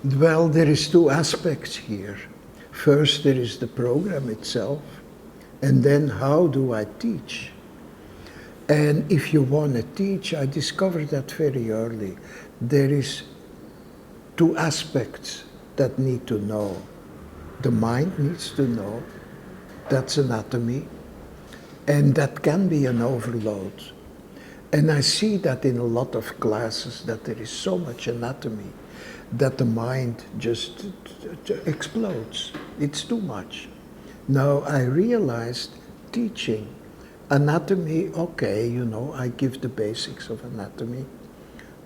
Well, there is two aspects here. First, there is the program itself, and then how do I teach? And if you want to teach, I discovered that very early. There is two aspects that need to know. The mind needs to know, that's anatomy, and that can be an overload. And I see that in a lot of classes, that there is so much anatomy that the mind just explodes. It's too much. Now I realized teaching anatomy, okay, I give the basics of anatomy,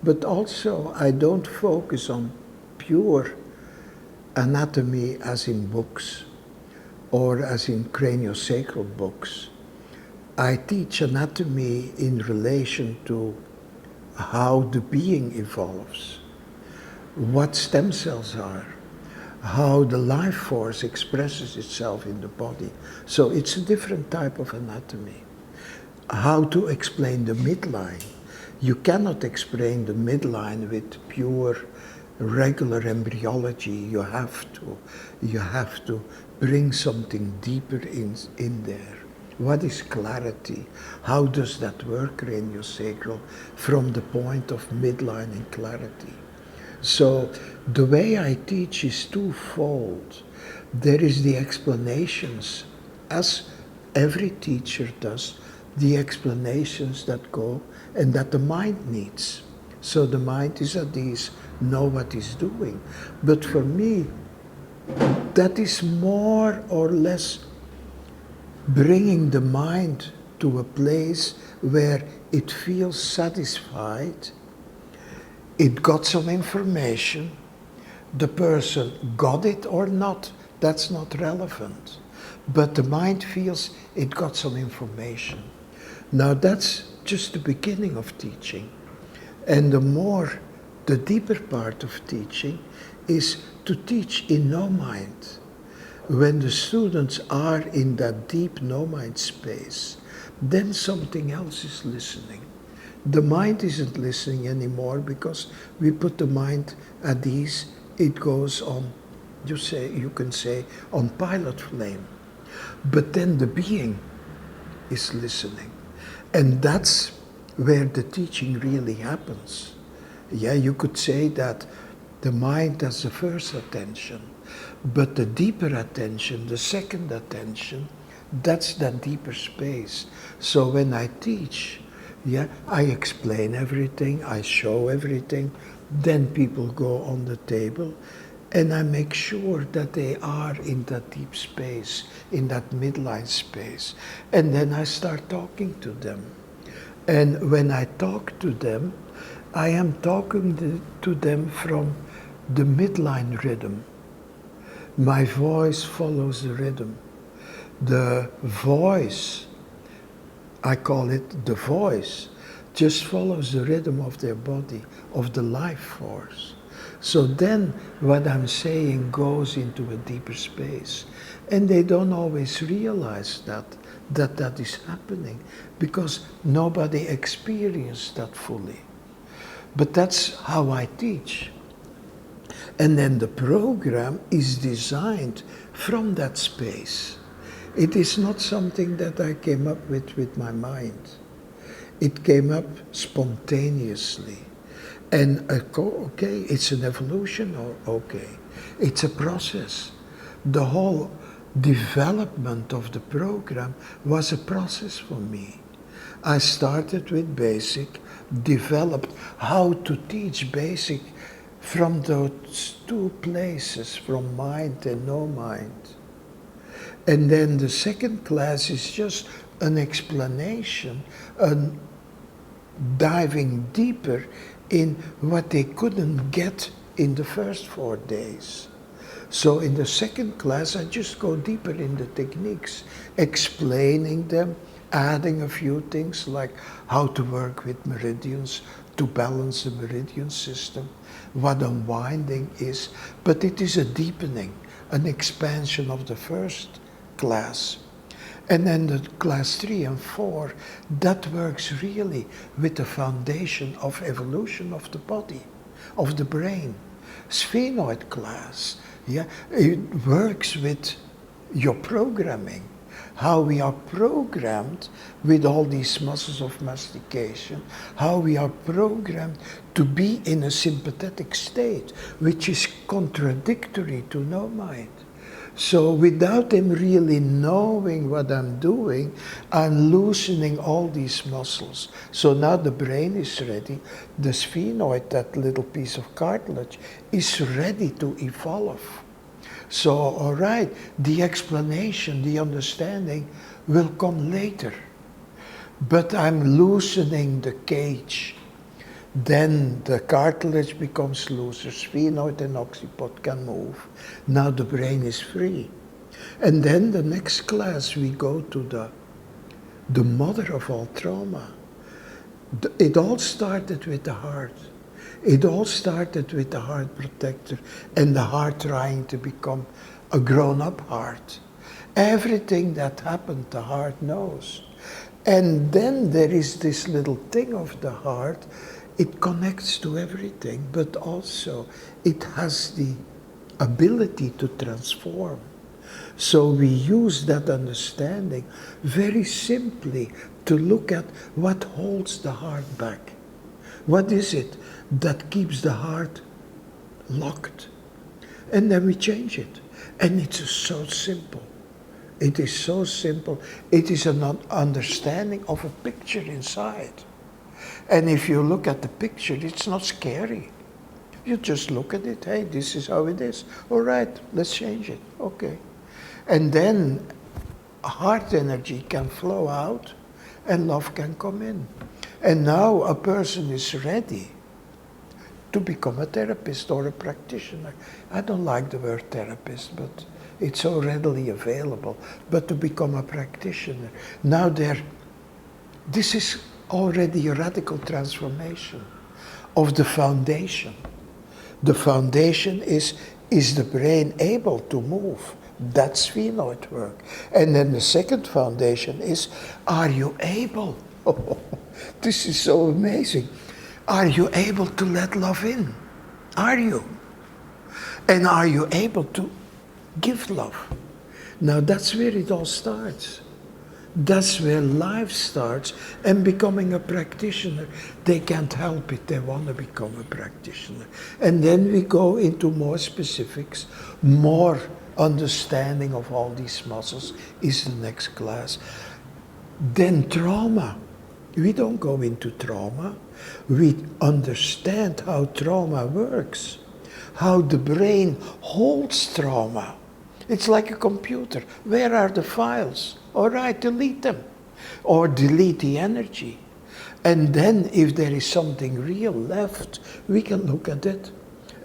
but also I don't focus on pure anatomy as in books or as in craniosacral books. I teach anatomy in relation to how the being evolves, what stem cells are, how the life force expresses itself in the body. So it's a different type of anatomy. How to explain the midline. You cannot explain the midline with pure regular embryology. You have to bring something deeper in there. What is clarity? How does that work, craniosacral, from the point of midline and clarity? So the way I teach is twofold. There is the explanations, as every teacher does, the explanations that go and that the mind needs. So the mind is at ease, know what it's doing. But for me, that is more or less bringing the mind to a place where it feels satisfied. It got some information. The person got it or not, that's not relevant. But the mind feels it got some information. Now that's just the beginning of teaching. And the deeper part of teaching is to teach in no mind. When the students are in that deep no mind space, then something else is listening. The mind isn't listening anymore because we put the mind at ease. It goes on, you can say, on pilot flame. But then the being is listening. And that's where the teaching really happens. Yeah, you could say that the mind has the first attention, but the deeper attention, the second attention, that's that deeper space. So when I teach, I explain everything, I show everything, then people go on the table, and I make sure that they are in that deep space, in that midline space. And then I start talking to them. And when I talk to them, I am talking to them from the midline rhythm. My voice follows the rhythm. The voice, I call it the voice, just follows the rhythm of their body, of the life force. So then what I'm saying goes into a deeper space. And they don't always realize that is happening because nobody experienced that fully. But that's how I teach. And then the program is designed from that space. It is not something that I came up with my mind. It came up spontaneously. And okay, it's an evolution, or okay, it's a process. The whole development of the program was a process for me. I started with basic, developed how to teach basic from those two places, from mind and no mind. And then the second class is just an explanation, diving deeper in what they couldn't get in the first 4 days. So in the second class, I just go deeper in the techniques, explaining them, adding a few things like how to work with meridians, to balance the meridian system, what unwinding is, but it is a deepening, an expansion of the first class. And then the class 3 and 4, that works really with the foundation of evolution of the body, of the brain. sphenoid class. Yeah, it works with your programming, how we are programmed with all these muscles of mastication, how we are programmed to be in a sympathetic state, which is contradictory to no mind. So without him really knowing what I'm doing, I'm loosening all these muscles. So now the brain is ready, the sphenoid, that little piece of cartilage, is ready to evolve. So, all right, the explanation, the understanding will come later. But I'm loosening the cage. Then the cartilage becomes looser, sphenoid and occiput can move. Now the brain is free. And then the next class we go to the mother of all trauma. It all started with the heart. It all started with the heart protector and the heart trying to become a grown-up heart. Everything that happened, the heart knows. And then there is this little thing of the heart. It connects to everything, but also it has the ability to transform. So we use that understanding very simply to look at what holds the heart back. What is it that keeps the heart locked? And then we change it. And it's so simple. It is so simple. It is an understanding of a picture inside. And if you look at the picture, it's not scary. You just look at it. Hey, this is how it is. All right, let's change it. Okay. And then heart energy can flow out and love can come in. And now a person is ready to become a therapist or a practitioner. I don't like the word therapist, but it's so readily available. But to become a practitioner. Now this is already a radical transformation of the foundation. The foundation is the brain able to move? That's sphenoid work. And then the second foundation is, are you able? Oh, this is so amazing. Are you able to let love in? Are you? And are you able to give love? Now that's where it all starts. That's where life starts, and becoming a practitioner, they can't help it, they want to become a practitioner. And then we go into more specifics, more understanding of all these muscles is the next class. Then trauma. We don't go into trauma, we understand how trauma works, how the brain holds trauma. It's like a computer. Where are the files? All right, delete them. Or delete the energy. And then if there is something real left, we can look at it.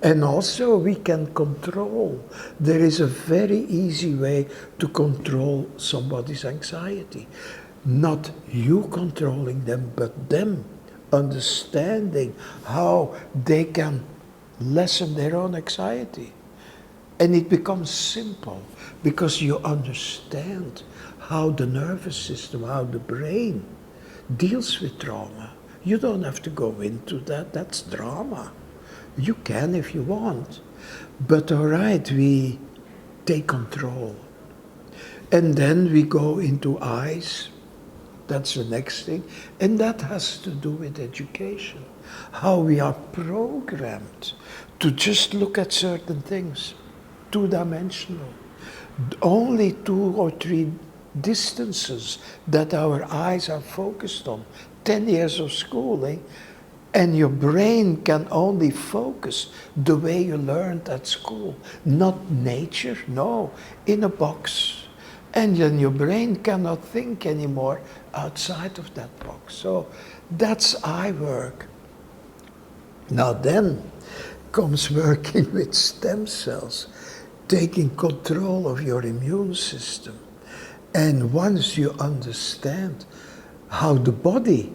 And also we can control. There is a very easy way to control somebody's anxiety. Not you controlling them, but them understanding how they can lessen their own anxiety. And it becomes simple because you understand how the nervous system, how the brain deals with trauma. You don't have to go into that, that's drama. You can if you want. But all right, we take control. And then we go into eyes. That's the next thing. And that has to do with education. How we are programmed to just look at certain things. Two-dimensional. Only 2 or 3 distances that our eyes are focused on. 10 years of schooling, and your brain can only focus the way you learned at school. Not nature, no, in a box. And then your brain cannot think anymore outside of that box. So that's eye work. Now then comes working with stem cells, taking control of your immune system. And once you understand how the body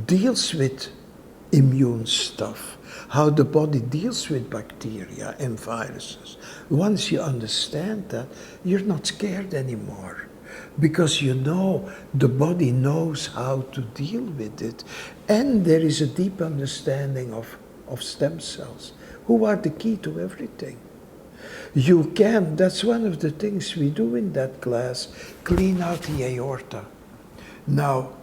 deals with immune stuff, how the body deals with bacteria and viruses, once you understand that, you're not scared anymore. Because you know the body knows how to deal with it. And there is a deep understanding of stem cells. who are the key to everything. You can, that's one of the things we do in that class, clean out the aorta. Now,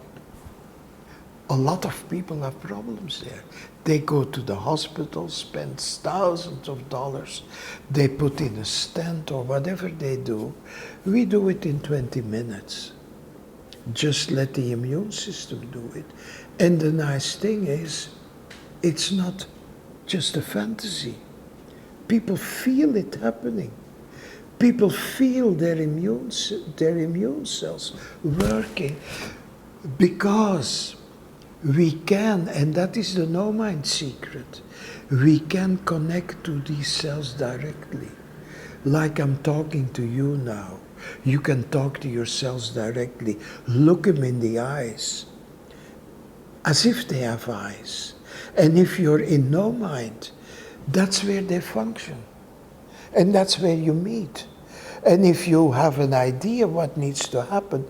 a lot of people have problems there. They go to the hospital, spend thousands of dollars, they put in a stent or whatever they do. We do it in 20 minutes. Just let the immune system do it. And the nice thing is, it's not just a fantasy. People feel it happening. People feel their immune cells working because we can, and that is the no-mind secret, we can connect to these cells directly. Like I'm talking to you now. You can talk to your cells directly. Look them in the eyes, as if they have eyes. And if you're in no mind, that's where they function. And that's where you meet. And if you have an idea what needs to happen,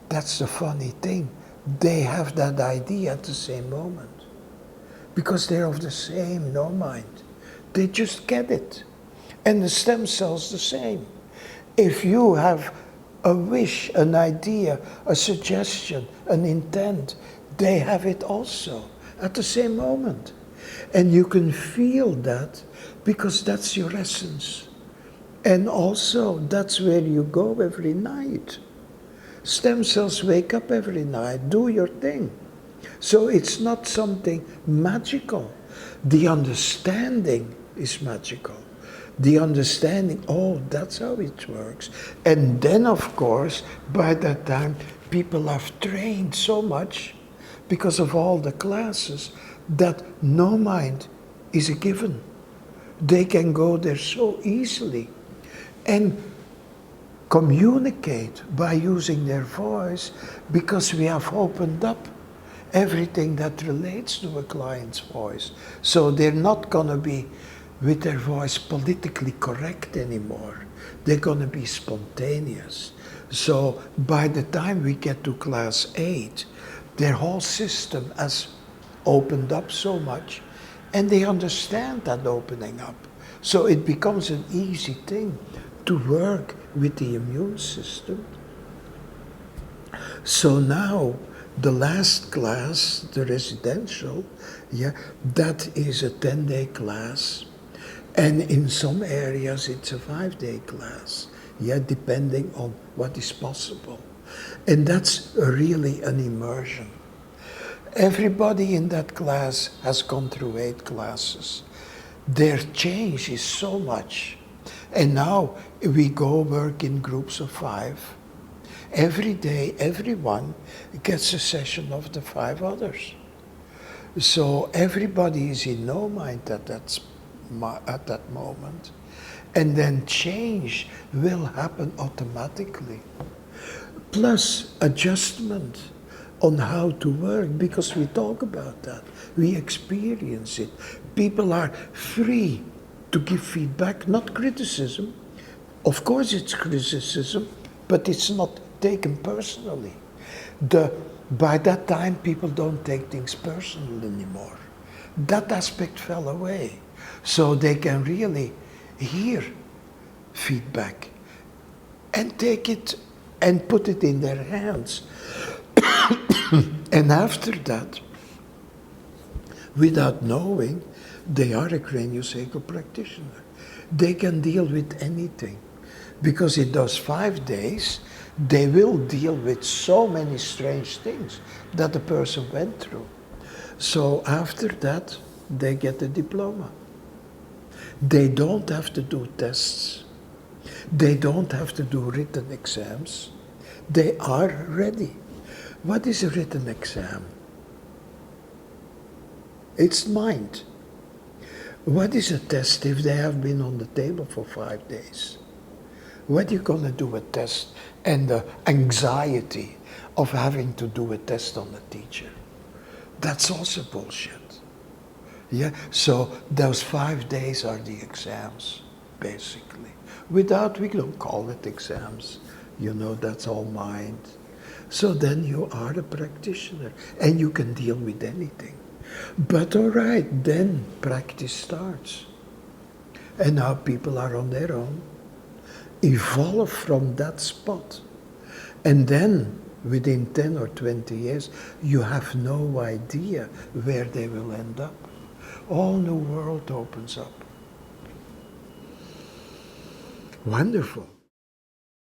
that's the funny thing. They have that idea at the same moment. Because they're of the same no mind. They just get it. And the stem cells the same. If you have a wish, an idea, a suggestion, an intent, they have it also at the same moment. And you can feel that because that's your essence. And also, that's where you go every night. Stem cells wake up every night, do your thing. So it's not something magical. The understanding is magical. The understanding, oh, that's how it works. And then, of course, by that time, people have trained so much because of all the classes that no mind is a given. They can go there so easily and communicate by using their voice because we have opened up everything that relates to a client's voice. So they're not going to be with their voice politically correct anymore. They're going to be spontaneous. So by the time we get to class 8, their whole system has opened up so much, and they understand that opening up. So it becomes an easy thing to work with the immune system. So now, the last class, the residential, that is a 10-day class. And in some areas, it's a 5-day class, depending on what is possible. And that's really an immersion. Everybody in that class has gone through 8 classes. Their change is so much. And now we go work in groups of 5. Every day, everyone gets a session of the 5 others. So everybody is in no mind at that moment. And then change will happen automatically. Plus adjustment on how to work, because we talk about that. We experience it. People are free to give feedback, not criticism. Of course it's criticism, but it's not taken personally. By that time, people don't take things personal anymore. That aspect fell away. So they can really hear feedback and take it and put it in their hands. And after that, without knowing, they are a craniosacral practitioner. They can deal with anything. Because in those 5 days, they will deal with so many strange things that the person went through. So after that, they get a diploma. They don't have to do tests. They don't have to do written exams. They are ready. What is a written exam? It's mind. What is a test if they have been on the table for 5 days? What are you going to do a test and the anxiety of having to do a test on the teacher? That's also bullshit. So those 5 days are the exams, basically. We don't call it exams. That's all mind. So then you are a practitioner and you can deal with anything. But all right, then practice starts. And now people are on their own, evolve from that spot. And then, within 10 or 20 years, you have no idea where they will end up. All new world opens up. Wonderful.